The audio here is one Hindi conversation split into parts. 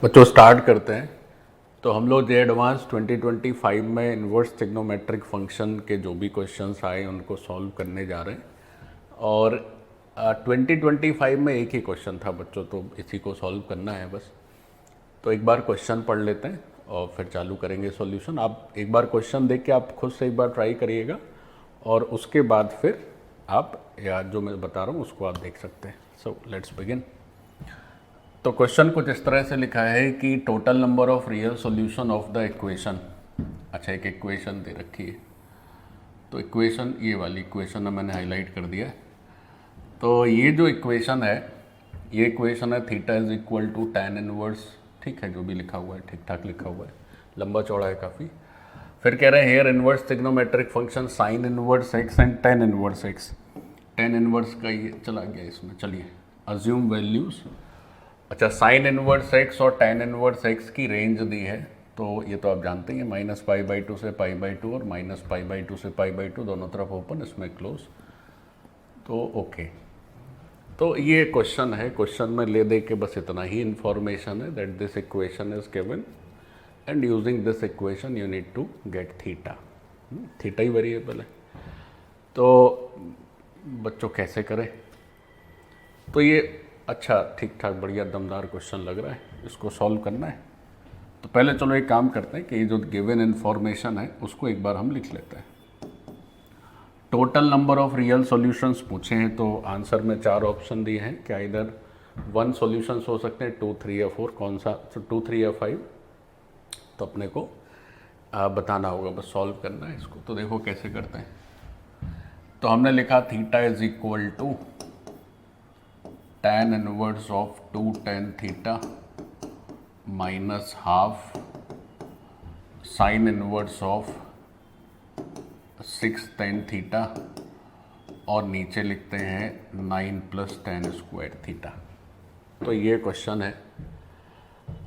बच्चों स्टार्ट करते हैं। तो हम लोग जे एडवांस 2025 में इन्वर्स ट्रिग्नोमेट्रिक फंक्शन के जो भी क्वेश्चंस आए उनको सॉल्व करने जा रहे हैं। और 2025 में एक ही क्वेश्चन था बच्चों, तो इसी को सॉल्व करना है बस। तो एक बार क्वेश्चन पढ़ लेते हैं और फिर चालू करेंगे सॉल्यूशन। आप एक बार क्वेश्चन देख के आप खुद से एक बार ट्राई करिएगा और उसके बाद फिर आप या जो मैं बता रहा हूँ उसको आप देख सकते हैं। So let's begin. तो क्वेश्चन कुछ इस तरह से लिखा है कि total number of real solution of the equation. अच्छा, एक इक्वेशन दे रखी है, तो इक्वेशन ये वाली इक्वेशन मैंने हाईलाइट कर दिया है। तो ये जो इक्वेशन है, ये इक्वेशन है theta is equal to tan inverse. ठीक है, जो भी लिखा हुआ है ठीक ठाक लिखा हुआ है, लंबा चौड़ा है काफ़ी। फिर कह रहे हैं here inverse trigonometric function sine inverse x and tan inverse x. tan inverse का ये चला गया इसमें, चलिए अज्यूम वैल्यूज़। अच्छा, साइन इनवर्स एक्स और tan इनवर्स एक्स की रेंज दी है, तो ये तो आप जानते हैं -π/2 से π/2 और -π/2 से π/2 दोनों तरफ ओपन, इसमें क्लोज। तो ओके, तो ये क्वेश्चन है। क्वेश्चन में ले दे के बस इतना ही इंफॉर्मेशन है that this equation is given and using this equation you need to get theta. Theta ही वेरिएबल है। तो बच्चों कैसे करें? तो ये अच्छा ठीक ठाक बढ़िया दमदार क्वेश्चन लग रहा है, इसको सॉल्व करना है। तो पहले चलो एक काम करते हैं कि ये जो गिवन इन्फॉर्मेशन है उसको एक बार हम लिख लेते हैं। Total number of real solutions पूछे हैं, तो आंसर में 4 ऑप्शन दिए हैं। क्या इधर 1 सॉल्यूशंस हो सकते हैं, 2, 3 या 4, कौन सा? 2, 3 या 5, तो अपने को बताना होगा, बस सॉल्व करना है इसको। तो देखो कैसे करते हैं। तो हमने लिखा theta is equal to tan inverse of 2 tan theta minus half sine inverse of 6 tan theta और नीचे लिखते हैं 9 + tan स्क्वायर थीटा। तो ये क्वेश्चन है।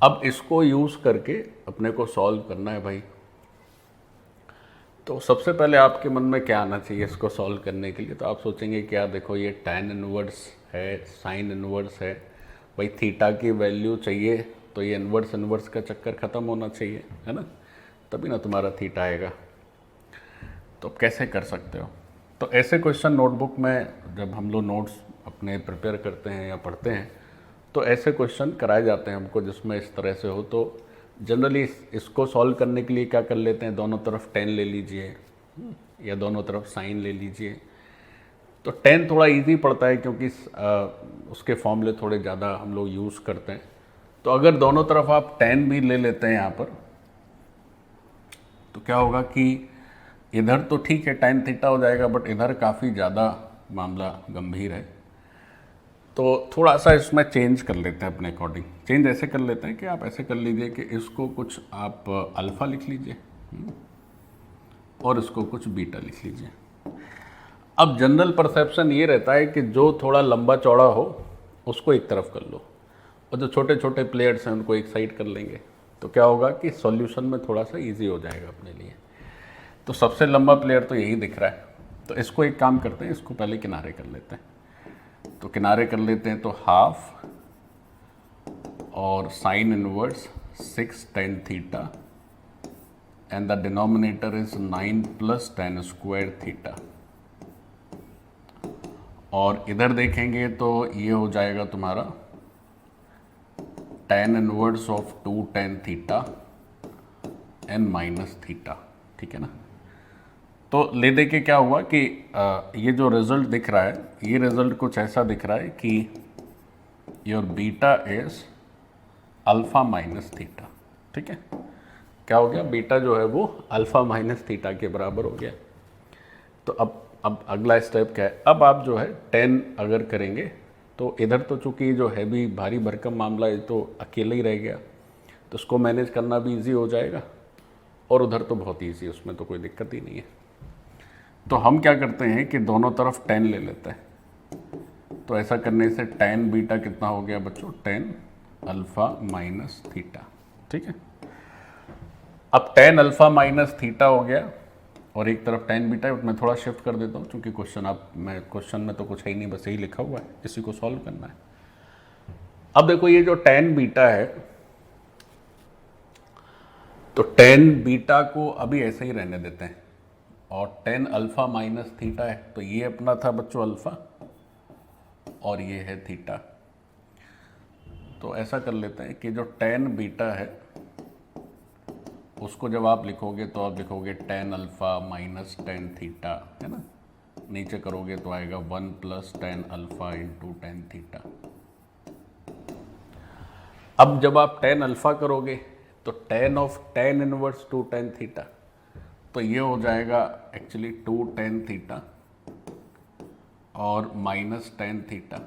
अब इसको यूज़ करके अपने को सॉल्व करना है भाई। तो सबसे पहले आपके मन में क्या आना चाहिए इसको सॉल्व करने के लिए? तो आप सोचेंगे क्या, देखो ये tan इनवर्स है, साइन इनवर्स है, भाई थीटा की वैल्यू चाहिए तो ये इनवर्स का चक्कर ख़त्म होना चाहिए, है ना, तभी ना तुम्हारा थीटा आएगा। तो कैसे कर सकते हो? तो ऐसे क्वेश्चन नोटबुक में जब हम लोग नोट्स अपने प्रिपेयर करते हैं या पढ़ते हैं तो ऐसे क्वेश्चन कराए जाते हैं हमको जिसमें इस तरह से हो। तो जनरली इसको सॉल्व करने के लिए क्या कर लेते हैं, दोनों तरफ tan ले लीजिए या दोनों तरफ साइन ले लीजिए। तो tan थोड़ा इजी पड़ता है क्योंकि उसके फॉर्मूले थोड़े ज़्यादा हम लोग यूज़ करते हैं। तो अगर दोनों तरफ आप tan भी ले लेते हैं यहाँ पर, तो क्या होगा कि इधर तो ठीक है tan थीटा हो जाएगा, बट इधर काफ़ी ज़्यादा मामला गंभीर है। तो थोड़ा सा इसमें चेंज कर लेते हैं अपने अकॉर्डिंग। चेंज ऐसे कर लेते हैं कि आप ऐसे कर लीजिए कि इसको कुछ आप अल्फ़ा लिख लीजिए और इसको कुछ बीटा लिख लीजिए। अब जनरल परसेप्शन ये रहता है कि जो थोड़ा लंबा चौड़ा हो उसको एक तरफ कर लो और जो छोटे छोटे प्लेयर्स हैं उनको एक साइड कर लेंगे। तो क्या होगा कि सॉल्यूशन में थोड़ा सा इजी हो जाएगा अपने लिए। तो सबसे लंबा प्लेयर तो यही दिख रहा है, तो इसको एक काम करते हैं, इसको पहले किनारे कर लेते हैं। तो किनारे कर लेते हैं, तो हाफ और sine inverse 6 tan theta and the denominator is 9 + tan square theta. और इधर देखेंगे तो ये हो जाएगा तुम्हारा tan inverse of 2 tan theta and minus theta. ठीक है ना। तो ले दे के क्या हुआ कि ये जो रिजल्ट दिख रहा है, ये रिजल्ट कुछ ऐसा दिख रहा है कि your beta is alpha minus theta. ठीक है, क्या हो गया, बीटा जो है वो अल्फ़ा माइनस थीटा के बराबर हो गया। तो अब अगला स्टेप क्या है? अब आप जो है tan अगर करेंगे तो इधर तो चूंकि जो है भी भारी भरकम मामला है तो अकेला ही रह गया, तो उसको मैनेज करना भी इजी हो जाएगा और उधर तो बहुत ईजी, उसमें तो कोई दिक्कत ही नहीं है। तो हम क्या करते हैं कि दोनों तरफ tan ले लेते हैं। तो ऐसा करने से tan बीटा कितना हो गया बच्चों, tan अल्फ़ा माइनस थीटा। ठीक है, अब tan अल्फ़ा माइनस थीटा हो गया और एक तरफ tan बीटा मैं थोड़ा शिफ्ट कर देता हूँ क्योंकि क्वेश्चन में तो कुछ है ही नहीं, बस यही लिखा हुआ है, इसी को सॉल्व करना है। अब देखो ये जो tan बीटा है, तो tan बीटा को अभी ऐसे ही रहने देते हैं, और tan अल्फा माइनस थीटा है, तो ये अपना था बच्चों अल्फा और ये है थीटा। तो ऐसा कर लेते हैं कि जो tan बीटा है उसको जब आप लिखोगे तो आप लिखोगे tan alpha minus tan theta, है ना, नीचे करोगे तो आएगा 1 plus tan alpha into tan theta. अब जब आप tan अल्फा करोगे तो tan of tan inverse 2 tan theta, तो ये हो जाएगा एक्चुअली 2 tan थीटा और माइनस tan थीटा।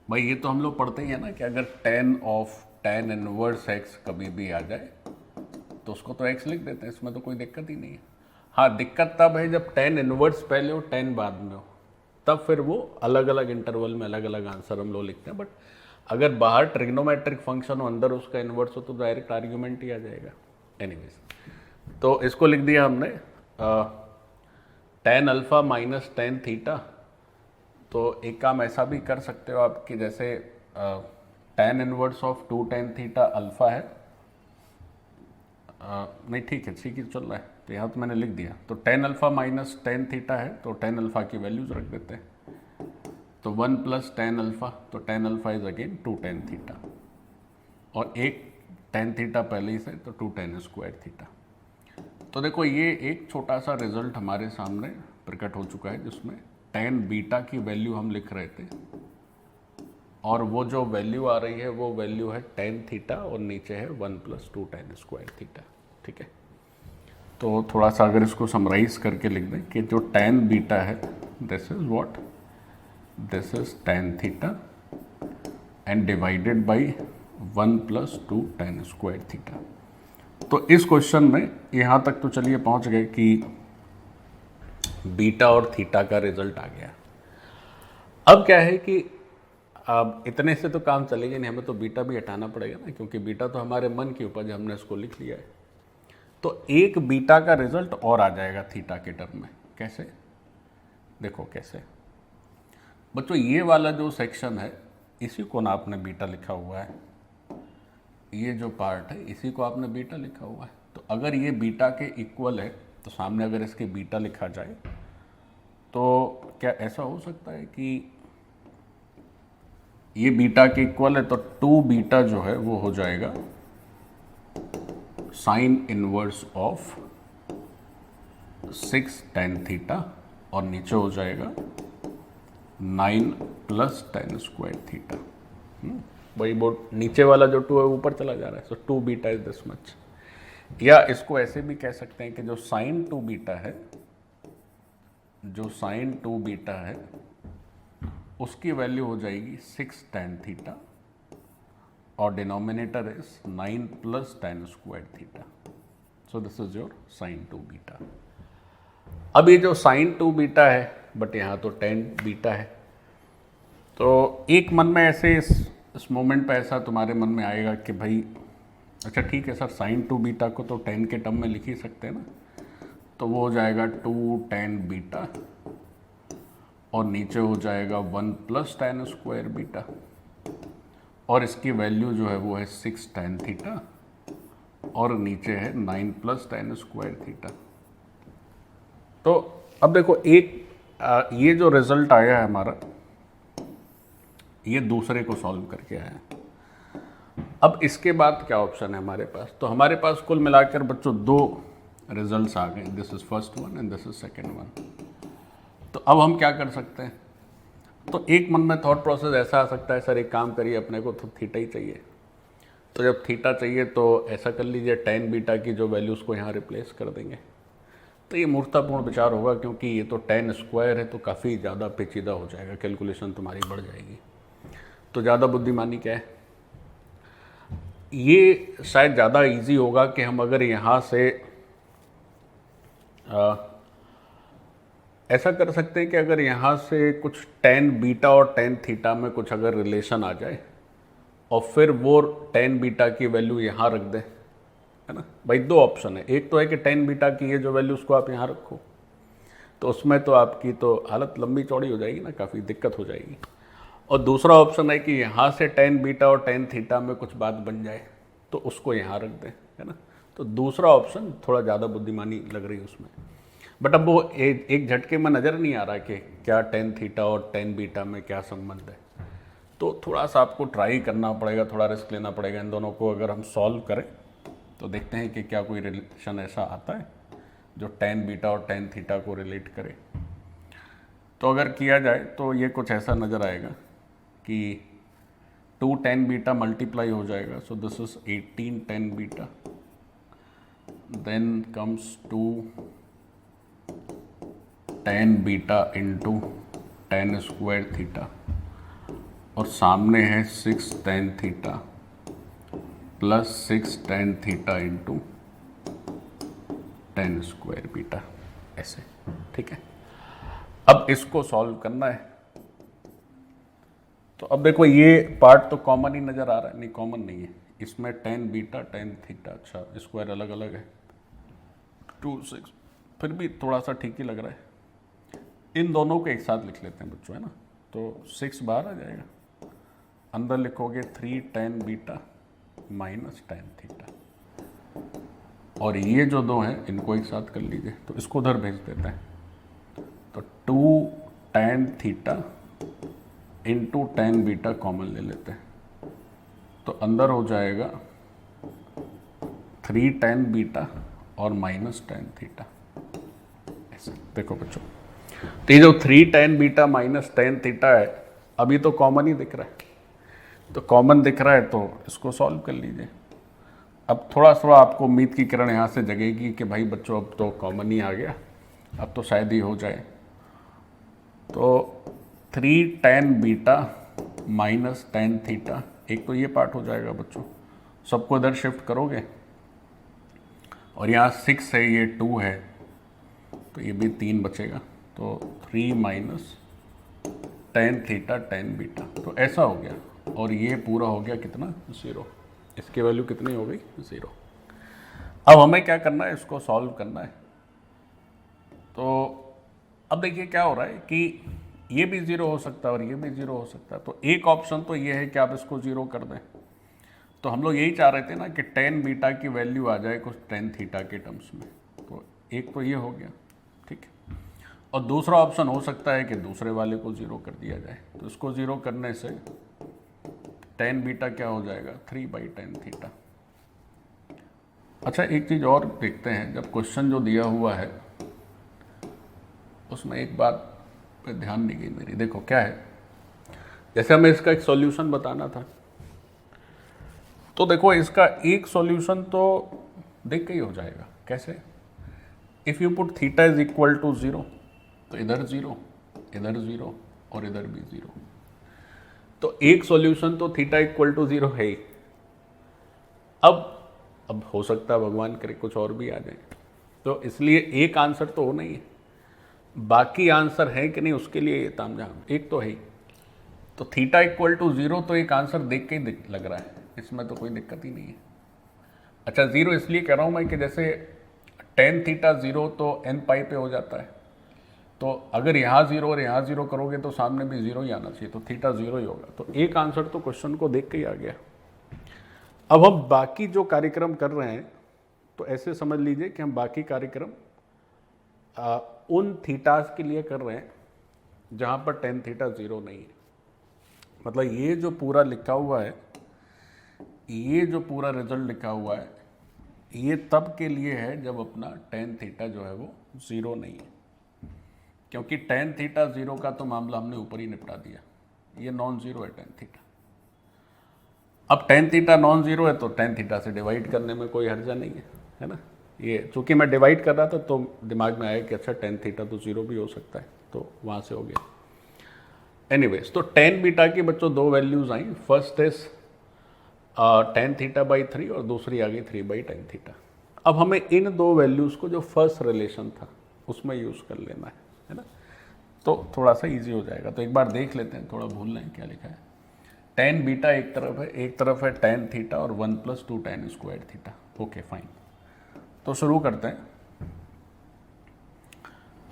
भाई ये तो हम लोग पढ़ते ही है ना कि अगर tan of tan inverse x कभी भी आ जाए तो उसको तो x लिख देते हैं, इसमें तो कोई दिक्कत ही नहीं है। हाँ, दिक्कत तब है जब tan इनवर्स पहले हो tan बाद में हो, तब फिर वो अलग अलग इंटरवल में अलग अलग आंसर हम लोग लिखते हैं। बट अगर बाहर ट्रिग्नोमेट्रिक फंक्शन हो, अंदर उसका इन्वर्स हो, तो डायरेक्ट आर्ग्यूमेंट ही आ जाएगा। एनीवेज, तो इसको लिख दिया हमने tan alpha minus tan theta. तो एक काम ऐसा भी कर सकते हो आप कि जैसे tan inverse of 2 tan theta alpha है, नहीं ठीक है, ठीक ही चल रहा है, तो यहाँ तो मैंने लिख दिया। तो tan alpha minus tan theta है, तो tan अल्फा की वैल्यूज रख देते हैं। तो 1 प्लस tan अल्फा, तो tan alpha is again 2 tan theta, और एक tan थीटा पहले ही से, तो 2 tan स्क्वायर थीटा। तो देखो ये एक छोटा सा रिजल्ट हमारे सामने प्रकट हो चुका है, जिसमें tan बीटा की वैल्यू हम लिख रहे थे, और वो जो वैल्यू आ रही है वो वैल्यू है tan थीटा, और नीचे है 1 प्लस 2 tan स्क्वायर थीटा। ठीक है, तो थोड़ा सा अगर इसको समराइज करके लिख दें कि जो tan बीटा है, this is what, this is tan theta and divided by 1 plus 2 tan square theta. तो इस क्वेश्चन में यहाँ तक तो चलिए पहुँच गए कि बीटा और थीटा का रिजल्ट आ गया। अब क्या है कि अब इतने से तो काम चलेगा नहीं, हमें तो बीटा भी हटाना पड़ेगा ना, क्योंकि बीटा तो हमारे मन की उपज है, हमने इसको लिख लिया है। तो एक बीटा का रिजल्ट और आ जाएगा थीटा के टर्म में। कैसे? देखो कैसे बच्चों, ये वाला जो सेक्शन है इसी को ना आपने बीटा लिखा हुआ है, ये जो पार्ट है इसी को आपने बीटा लिखा हुआ है। तो अगर ये बीटा के इक्वल है तो सामने अगर इसके बीटा लिखा जाए तो क्या ऐसा हो सकता है कि ये बीटा के इक्वल है, तो 2 बीटा जो है वो हो जाएगा sign inverse of 6 tan theta, और नीचे हो जाएगा 9 प्लस tan स्क्वायर थीटा। वही बोर्ड नीचे वाला जो 2 है ऊपर चला जा रहा है, सो 2 बीटा इज दिस मच। या इसको ऐसे भी कह सकते हैं कि जो साइन 2 बीटा है, जो साइन 2 बीटा है उसकी वैल्यू हो जाएगी 6 tan थीटा, और denominator is 9 plus tan square theta. So this is your sine 2 beta. अब ये जो साइन 2 बीटा है, बट यहाँ तो tan बीटा है, तो एक मन में ऐसे इस मोमेंट पे ऐसा तुम्हारे मन में आएगा कि भाई अच्छा ठीक है सर, साइन 2 बीटा को तो tan के टर्म में लिख ही सकते हैं ना, तो वो हो जाएगा 2 tan बीटा, और नीचे हो जाएगा 1 प्लस tan स्क्वायर बीटा, और इसकी वैल्यू जो है वो है 6 tan थीटा, और नीचे है 9 प्लस tan स्क्वायर थीटा। तो अब देखो ये जो रिजल्ट आया है हमारा, ये दूसरे को सॉल्व करके आया। अब इसके बाद क्या ऑप्शन है हमारे पास? तो हमारे पास कुल मिलाकर बच्चों 2 रिजल्ट्स आ गए, this is first one and this is second one. तो अब हम क्या कर सकते हैं? तो एक मन में थॉट प्रोसेस ऐसा आ सकता है, सर एक काम करिए, अपने को तो थीटा ही चाहिए, तो जब थीटा चाहिए तो ऐसा कर लीजिए, tan बीटा की जो वैल्यूज़ को यहाँ रिप्लेस कर देंगे। तो ये मूर्खतापूर्ण विचार होगा, क्योंकि ये तो tan स्क्वायर है, तो काफ़ी ज़्यादा पेचीदा हो जाएगा, कैलकुलेशन तुम्हारी बढ़ जाएगी। तो ज़्यादा बुद्धिमानी क्या है, ये शायद ज़्यादा इजी होगा कि हम अगर यहाँ से ऐसा कर सकते हैं कि अगर यहाँ से कुछ tan बीटा और tan थीटा में कुछ अगर रिलेशन आ जाए, और फिर वो tan बीटा की वैल्यू यहाँ रख दें, है ना। भाई 2 ऑप्शन है, एक तो है कि tan बीटा की ये जो वैल्यू उसको आप यहाँ रखो, तो उसमें तो आपकी तो हालत लंबी चौड़ी हो जाएगी ना, काफ़ी दिक्कत हो जाएगी। और दूसरा ऑप्शन है कि यहाँ से टेन बीटा और टेन थीटा में कुछ बात बन जाए तो उसको यहाँ रख दें, है ना। तो दूसरा ऑप्शन थोड़ा ज़्यादा बुद्धिमानी लग रही है उसमें, बट अब वो एक झटके में नज़र नहीं आ रहा कि क्या टेन थीटा और टेन बीटा में क्या संबंध है। तो थोड़ा सा आपको ट्राई करना पड़ेगा, थोड़ा रिस्क लेना पड़ेगा। इन दोनों को अगर हम सॉल्व करें तो देखते हैं कि क्या कोई रिलेशन ऐसा आता है जो टेन बीटा और टेन थीटा को रिलेट करे। तो अगर किया जाए तो ये कुछ ऐसा नज़र आएगा कि 2 टेन बीटा मल्टीप्लाई हो जाएगा, so this is 18 tan beta, then comes 2 tan beta into tan square theta, और सामने है 6 tan theta plus 6 tan theta into tan square beta, ऐसे, ठीक है। अब इसको सॉल्व करना है। तो अब देखो ये पार्ट तो कॉमन ही नज़र आ रहा है, नहीं कॉमन नहीं है इसमें, टेन बीटा टेन थीटा, अच्छा स्क्वायर अलग अलग है, 2 6, फिर भी थोड़ा सा ठीक ही लग रहा है। इन दोनों को एक साथ लिख लेते हैं बच्चों, है ना। तो 6 बाहर आ जाएगा, अंदर लिखोगे 3 tan beta minus tan theta, और ये जो दो हैं इनको एक साथ कर लीजिए, तो इसको उधर भेज देते हैं। तो 2 ten theta into tan beta common ले लेते हैं, तो अंदर हो जाएगा 3 टेन बीटा और माइनस टेन थीटा, ऐसे। देखो बच्चों, तो ये जो 3 tan beta minus tan theta है अभी तो कॉमन ही दिख रहा है, तो कॉमन दिख रहा है तो इसको सॉल्व कर लीजिए। अब थोड़ा थोड़ा आपको उम्मीद की किरण यहाँ से जगेगी कि भाई बच्चों अब तो कॉमन ही आ गया, अब तो शायद ही हो जाए। तो 3 tan beta minus tan theta, एक तो ये पार्ट हो जाएगा बच्चों, सबको इधर शिफ्ट करोगे, और यहाँ 6 है, ये 2 है, तो ये भी 3 बचेगा, तो 3 minus tan theta tan beta, तो ऐसा हो गया। और ये पूरा हो गया कितना, 0, इसकी वैल्यू कितनी हो गई, 0। अब हमें क्या करना है, इसको सॉल्व करना है। तो अब देखिए क्या हो रहा है कि ये भी 0 हो सकता है और ये भी 0 हो सकता है, तो एक ऑप्शन तो ये है कि आप इसको 0 कर दें। तो हम लोग यही चाह रहे थे ना कि टेन बीटा की वैल्यू आ जाए कुछ टेन थीटा के टर्म्स में, तो एक तो ये हो गया, ठीक है। और दूसरा ऑप्शन हो सकता है कि दूसरे वाले को 0 कर दिया जाए, तो इसको 0 करने से टेन बीटा क्या हो जाएगा, 3 बाई टेन थीटा। अच्छा एक चीज़ और देखते हैं, जब क्वेश्चन जो दिया हुआ है उसमें एक बात पे ध्यान नहीं गई मेरी। देखो क्या है, जैसे हमें इसका एक सॉल्यूशन बताना था, तो देखो इसका एक सॉल्यूशन तो देख के ही हो जाएगा। कैसे, if you put theta is equal to 0, तो इधर 0, इधर 0 और इधर भी 0, तो एक सॉल्यूशन तो थीटा इक्वल टू 0 है ही। अब हो सकता है भगवान करे कुछ और भी आ जाए, तो इसलिए एक आंसर तो होना ही है, बाकी आंसर है कि नहीं उसके लिए ये तामझाम, एक तो है ही। तो थीटा इक्वल टू 0 तो एक आंसर देख के ही लग रहा है, इसमें तो कोई दिक्कत ही नहीं है। अच्छा 0 इसलिए कह रहा हूँ मैं कि जैसे टेन थीटा 0 तो एन पाई पे हो जाता है, तो अगर यहाँ 0 और यहाँ 0 करोगे तो सामने भी 0 ही आना चाहिए, तो थीटा 0 ही होगा। तो एक आंसर तो क्वेश्चन को देख के ही आ गया। अब हम बाकी जो कार्यक्रम कर रहे हैं तो ऐसे समझ लीजिए कि हम बाकी कार्यक्रम उन थीटास के लिए कर रहे हैं जहाँ पर टेन थीटा 0 नहीं है। मतलब ये जो पूरा लिखा हुआ है, ये जो पूरा रिजल्ट लिखा हुआ है, ये तब के लिए है जब अपना टेन थीटा जो है वो 0 नहीं है, क्योंकि टेन थीटा 0 का तो मामला हमने ऊपर ही निपटा दिया, ये नॉन जीरो है टेन थीटा। अब टेन थीटा नॉन जीरो है तो टेन थीटा से डिवाइड करने में कोई हर्जा नहीं है ना। ये चूंकि मैं डिवाइड कर रहा था तो दिमाग में आया कि अच्छा टेन थीटा तो 0 भी हो सकता है, तो वहाँ से हो गया। एनीवेज, तो टेन बीटा की बच्चों दो values I, first is tan theta by 3 और दूसरी आ गई 3 बाई टेन थीटा। अब हमें इन दो वैल्यूज़ को जो फर्स्ट रिलेशन था उसमें यूज़ कर लेना है ना, तो थोड़ा सा इजी हो जाएगा। तो एक बार देख लेते हैं, थोड़ा भूल लें क्या लिखा है। टेन बीटा एक तरफ है टेन थीटा और 1 + 2 ten square theta. Okay fine, तो शुरू करते हैं।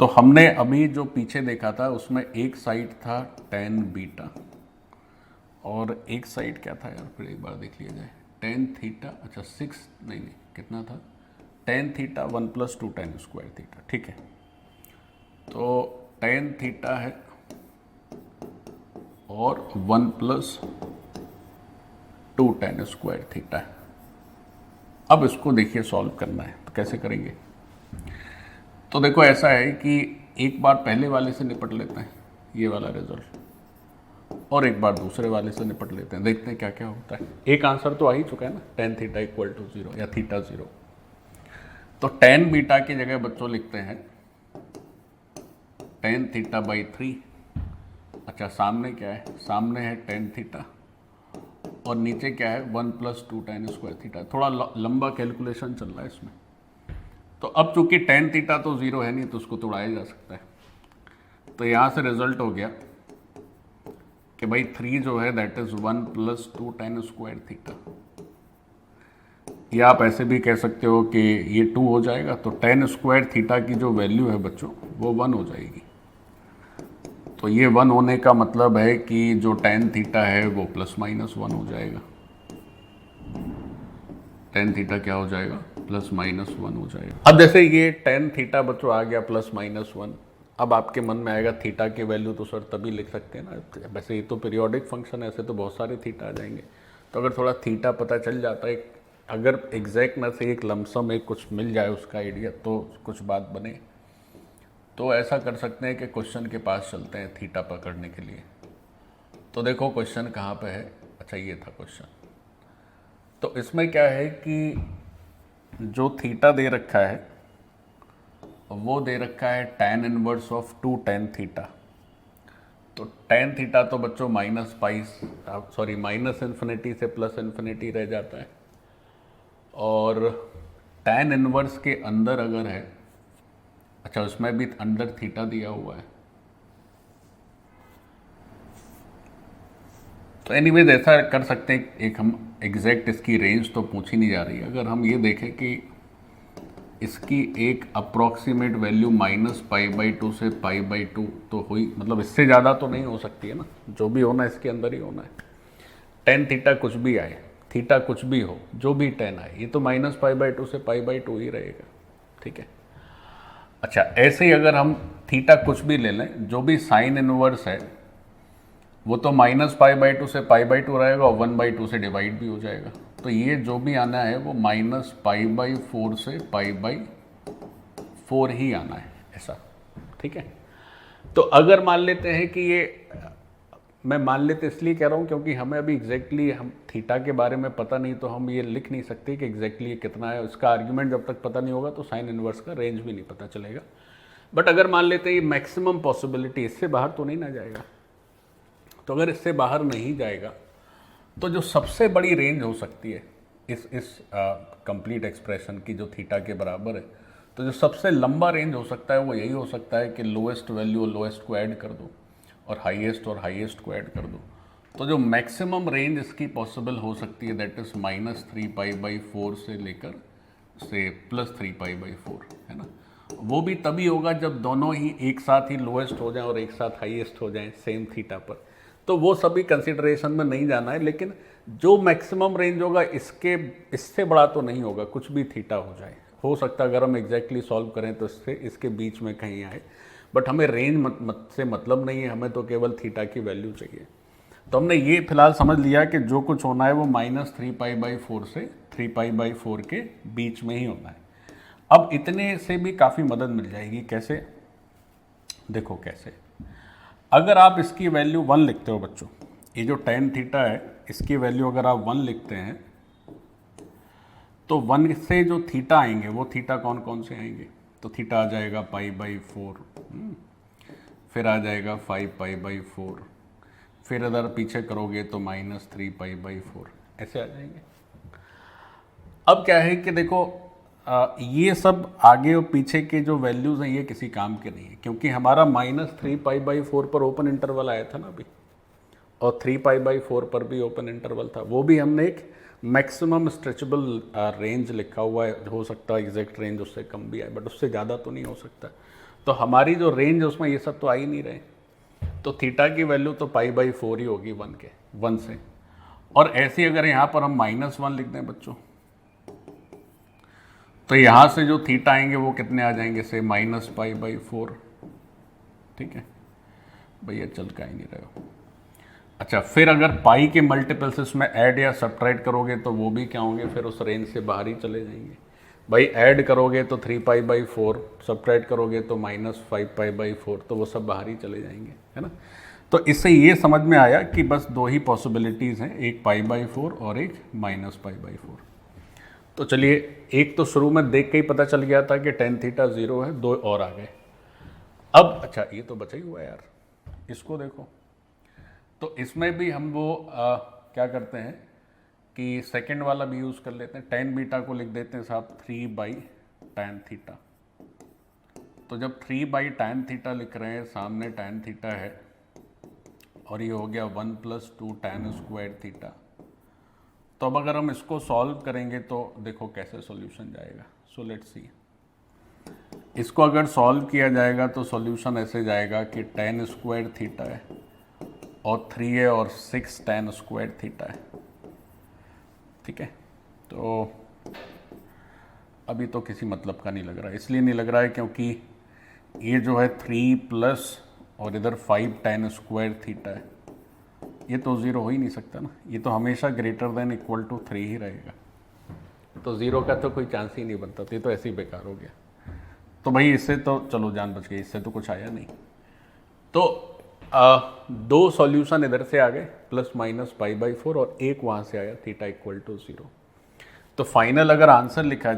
तो हमने अभी जो पीछे देखा था उसमें एक साइड था टेन बीटा और एक साइड क्या था यार, फिर एक बार देख लिया जाए। टेन थीटा, अच्छा 6 नहीं कितना था, tan theta 1 + 2 tan square theta, ठीक है। तो टेन थीटा है और 1 + 2 tan स्क्वायर थीटा है। अब इसको देखिए सॉल्व करना है, तो कैसे करेंगे? तो देखो ऐसा है कि एक बार पहले वाले से निपट लेते हैं, ये वाला रिजल्ट, और एक बार दूसरे वाले से निपट लेते हैं, देखते हैं क्या क्या होता है। एक आंसर तो आ ही चुका है ना, टेन थीटा इक्वल टू 0 या थीटा 0। तो टेन बीटा की जगह बच्चों लिखते हैं टेन थीटा बाई 3। अच्छा सामने क्या है, सामने है टेन थीटा और नीचे क्या है 1 + 2 tan स्क्वायर थीटा। थोड़ा लंबा कैलकुलेशन चल रहा है इसमें। तो अब चूंकि टेन थीटा तो 0 है नहीं, तो उसको तोड़ाया जा सकता है। तो यहाँ से रिजल्ट हो गया कि भाई 3 जो है that is 1 + 2 tan square theta. या आप ऐसे भी कह सकते हो कि ये 2 हो जाएगा, तो tan स्क्वायर थीटा की जो वैल्यू है बच्चों वो 1 हो जाएगी। तो ये 1 होने का मतलब है कि जो tan थीटा है वो ±1 हो जाएगा। tan थीटा क्या हो जाएगा, ±1 हो जाएगा। अब जैसे ये tan थीटा बच्चों आ गया +-1, अब आपके मन में आएगा थीटा की वैल्यू तो सर तभी लिख सकते हैं ना, वैसे ये तो पीरियोडिक फंक्शन है, ऐसे तो बहुत सारे थीटा आ जाएंगे। तो अगर थोड़ा थीटा पता चल जाता है, अगर एग्जैक्ट ना से एक लमसम एक कुछ मिल जाए उसका आइडिया, तो कुछ बात बने, तो ऐसा कर सकते हैं कि क्वेश्चन के पास चलते हैं थीटा पकड़ने के लिए। तो देखो क्वेश्चन कहाँ पे है, अच्छा ये था क्वेश्चन। तो इसमें क्या है कि जो थीटा दे रखा है वो दे रखा है tan inverse of 2 tan theta. तो tan थीटा तो बच्चों -∞ से +∞ रह जाता है, और tan इनवर्स के अंदर अगर है, अच्छा उसमें भी अंदर थीटा दिया हुआ है। तो एनीवेज ऐसा कर सकते हैं, एक हम एग्जैक्ट इसकी रेंज तो पूछी नहीं जा रही है। अगर हम ये देखें कि इसकी एक अप्रॉक्सीमेट वैल्यू -π/2 से π/2 तो हुई, मतलब इससे ज़्यादा तो नहीं हो सकती है ना, जो भी होना है इसके अंदर ही होना है। tan थीटा कुछ भी आए, थीटा कुछ भी हो, जो भी tan आए, ये तो -π/2 से π/2 ही रहेगा, ठीक है। अच्छा ऐसे ही अगर हम थीटा कुछ भी ले लें, जो भी साइन इनवर्स है वो तो -π/2 से π/2 रहेगा और 1/2 से डिवाइड भी हो जाएगा। तो ये जो भी आना है वो -π/4 से π/4 ही आना है, ऐसा, ठीक है। तो अगर मान लेते हैं कि ये, मैं मान लेते इसलिए कह रहा हूँ क्योंकि हमें अभी एग्जैक्टली हम थीटा के बारे में पता नहीं, तो हम ये लिख नहीं सकते कि एग्जैक्टली ये कितना है। उसका आर्ग्यूमेंट जब तक पता नहीं होगा तो साइन इनवर्स का रेंज भी नहीं पता चलेगा। बट अगर मान लेते हैं ये मैक्सिमम पॉसिबिलिटी, इससे बाहर तो नहीं ना जाएगा। तो अगर इससे बाहर नहीं जाएगा तो जो सबसे बड़ी रेंज हो सकती है इस कंप्लीट एक्सप्रेशन की, जो थीटा के बराबर है, तो जो सबसे लंबा रेंज हो सकता है वो यही हो सकता है कि लोएस्ट वैल्यू और लोएस्ट को ऐड कर दो और हाईएस्ट को ऐड कर दो। तो जो मैक्सिमम रेंज इसकी पॉसिबल हो सकती है दैट इज -3π/4 से लेकर से +3π/4, है ना। वो भी तभी होगा जब दोनों ही एक साथ ही लोएस्ट हो जाएं और एक साथ हाईएस्ट हो जाएं सेम थीटा पर। तो वो सभी कंसिडरेशन में नहीं जाना है, लेकिन जो मैक्सिमम रेंज होगा इससे बड़ा तो नहीं होगा, कुछ भी थीटा हो जाए। हो सकता है अगर हम एग्जैक्टली सॉल्व करें तो इसके बीच में कहीं आए, बट हमें रेंज से मतलब नहीं है, हमें तो केवल थीटा की वैल्यू चाहिए। तो हमने ये फिलहाल समझ लिया कि जो कुछ होना है वो -3π/4 से 3π/4 के बीच में ही होना है। अब इतने से भी काफ़ी मदद मिल जाएगी। कैसे, देखो कैसे, अगर आप इसकी वैल्यू 1 लिखते हो बच्चों, ये जो tan थीटा है इसकी वैल्यू अगर आप 1 लिखते हैं तो 1 से जो थीटा आएंगे वो थीटा कौन कौन से आएंगे, तो थीटा आ जाएगा π/4, फिर आ जाएगा 5π/4, फिर अगर पीछे करोगे तो -3π/4, ऐसे आ जाएंगे। अब क्या है कि देखो ये सब आगे और पीछे के जो वैल्यूज़ हैं ये किसी काम के नहीं है, क्योंकि हमारा -3π/4 पर ओपन इंटरवल आया था ना अभी, और 3π/4 पर भी ओपन इंटरवल था। वो भी हमने एक मैक्सिमम स्ट्रेचेबल रेंज लिखा हुआ है, हो सकता है एग्जैक्ट रेंज उससे कम भी आए, बट उससे ज़्यादा तो नहीं हो सकता। तो हमारी जो रेंज है उसमें ये सब तो आ ही नहीं रहे। तो थीटा की वैल्यू तो π/4 ही होगी 1 से। और ऐसे अगर यहाँ पर हम -1 लिख दें बच्चों, तो यहाँ से जो थीटा आएंगे वो कितने आ जाएंगे, से -π/4। ठीक है भैया, चल का ही नहीं रहे हो। अच्छा, फिर अगर पाई के मल्टीपल्स इसमें ऐड या सब्ट्रैक्ट करोगे तो वो भी क्या होंगे, फिर उस रेंज से बाहर ही चले जाएंगे। भाई ऐड करोगे तो 3π/4, सब्ट्रैक्ट करोगे तो -5π/4, तो वो सब बाहर ही चले जाएंगे, है ना। तो इससे ये समझ में आया कि बस दो ही पॉसिबिलिटीज़ हैं, एक π/4 और एक -π/4। तो चलिए, एक तो शुरू में देख के ही पता चल गया था कि tan θ 0 है, दो और आ गए। अब अच्छा, ये तो बचा ही हुआ यार, इसको देखो। तो इसमें भी हम वो क्या करते हैं कि सेकंड वाला भी यूज़ कर लेते हैं। tan बीटा को लिख देते हैं साहब 3/tan θ। तो जब 3/tan θ लिख रहे हैं, सामने tan θ है और ये हो गया 1 + 2 tan² θ। तो अब अगर हम इसको सॉल्व करेंगे तो देखो कैसे सॉल्यूशन जाएगा। सो लेट्स सी, इसको अगर सॉल्व किया जाएगा तो सॉल्यूशन ऐसे जाएगा कि tan² θ है और 3 है और 6 tan² θ है। ठीक है, तो अभी तो किसी मतलब का नहीं लग रहा है। इसलिए नहीं लग रहा है क्योंकि ये जो है 3 प्लस और इधर 5 tan² θ है, ये तो 0 हो ही नहीं सकता ना। ये तो हमेशा >= 3 ही रहेगा, तो 0 का तो कोई चांस ही नहीं बनता। तो ये तो ऐसे ही बेकार हो गया। तो भाई इससे तो चलो जान बच गई, इससे तो कुछ आया नहीं। तो दो सॉल्यूशन इधर से आ गए, ± π/4, और एक वहाँ से आया θ = 0। तो फाइनल अगर आंसर लिखा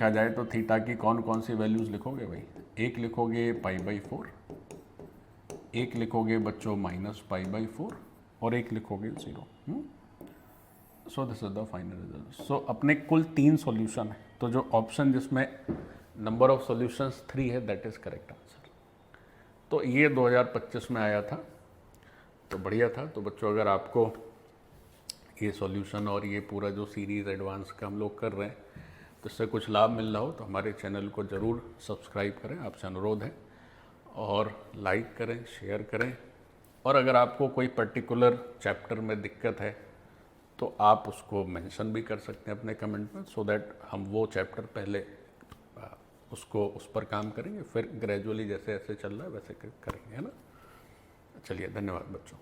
जाए तो थीटा की कौन कौन सी वैल्यूज़ लिखोगे भाई? एक लिखोगे π/4, एक लिखोगे बच्चों -π/4, और एक लिखोगे 0। So this is the final result. So अपने कुल 3 सॉल्यूशन है, तो जो ऑप्शन जिसमें नंबर ऑफ सॉल्यूशंस 3 है, दैट इज करेक्ट आंसर। तो ये 2025 में आया था, तो बढ़िया था। तो बच्चों, अगर आपको ये सॉल्यूशन और ये पूरा जो सीरीज़ एडवांस का हम लोग कर रहे हैं, तो इससे कुछ लाभ मिल रहा हो तो हमारे चैनल को ज़रूर सब्सक्राइब करें, आपसे अनुरोध है, और लाइक करें, शेयर करें। और अगर आपको कोई पर्टिकुलर चैप्टर में दिक्कत है तो आप उसको मेंशन भी कर सकते हैं अपने कमेंट में, सो दैट हम वो चैप्टर पहले उस पर काम करेंगे, फिर ग्रेजुअली जैसे जैसे चल रहा है वैसे करेंगे, है ना। चलिए, धन्यवाद बच्चों।